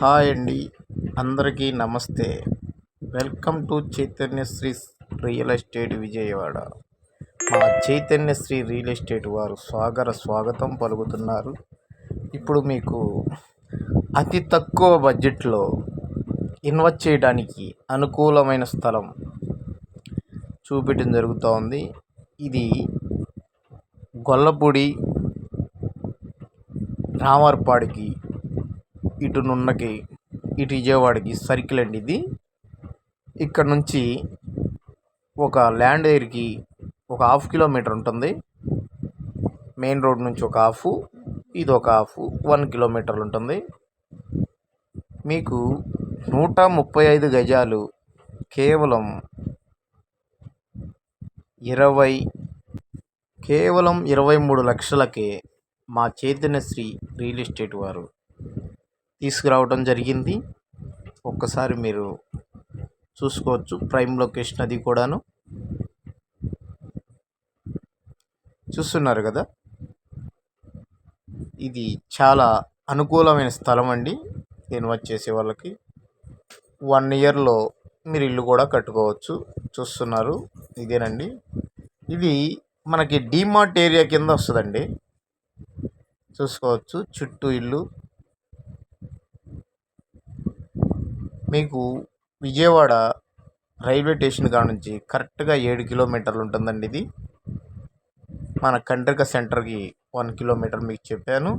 Hi అండి, అందరికీ నమస్తే. Welcome to Chaitanyasri real estate Vijayawada. మా చైతన్యశ్రీ రియల్ ఎస్టేట్ వారు స్వాగతం పలుకుతున్నారు. ఇప్పుడు మీకు అతి తక్కువ బడ్జెట్లో ఇన్వెస్ట్ చేయడానికి అనుకూలమైన స్థలం చూపించడం జరుగుతోంది. ఇది గొల్లపూడి రామర్పాడికి ఇటు నున్నకి ఇటు విజయవాడకి సర్కిల్ అండి. ఇది ఇక్కడ నుంచి ఒక ల్యాండ్ ఏర్కి ఒక 1/2 కిలోమీటర్ ఉంటుంది. మెయిన్ రోడ్ నుంచి ఒక హాఫ్, ఇది ఒక హాఫ్, 1 కిలోమీటర్లు ఉంటుంది. మీకు 135 గజాలు కేవలం 23 లక్షలకే మా చైతన్యశ్రీ రియల్ ఎస్టేట్ వారు తీసుకురావడం జరిగింది. ఒక్కసారి మీరు చూసుకోవచ్చు. ప్రైమ్ లొకేషన్ అది కూడాను చూస్తున్నారు కదా. ఇది చాలా అనుకూలమైన స్థలం అండి. ఇన్వెస్ట్ చేసే వాళ్ళకి 1 ఇయర్లో మీరు ఇల్లు కూడా కట్టుకోవచ్చు. చూస్తున్నారు, ఇదేనండి. ఇది మనకి డిమార్ట్ ఏరియా కింద వస్తుందండి. చూసుకోవచ్చు చుట్టూ ఇల్లు. మీకు విజయవాడ రైల్వే స్టేషన్ కాడ నుంచి కరెక్ట్గా 7 కిలోమీటర్లు ఉంటుందండి. ఇది మన కండ్రిక సెంటర్కి 1 కిలోమీటర్ మీకు చెప్పాను.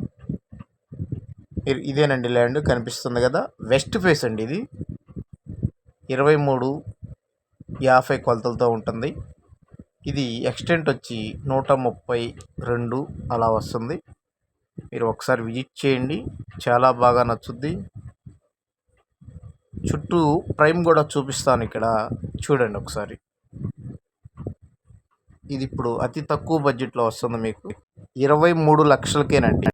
ఇదేనండి ల్యాండ్ కనిపిస్తుంది కదా. వెస్ట్ ఫేస్ అండి. ఇది 2350 కొలతలతో ఉంటుంది. ఇది ఎక్స్టెంట్ వచ్చి 132 అలా వస్తుంది. మీరు ఒకసారి విజిట్ చేయండి, చాలా బాగా నచ్చుద్ది. చుట్టూ ప్రైమ్ కూడా చూపిస్తాను, ఇక్కడ చూడండి ఒకసారి. ఇది ఇప్పుడు అతి తక్కువ బడ్జెట్లో వస్తుంది మీకు 23 లక్షలకేనండి.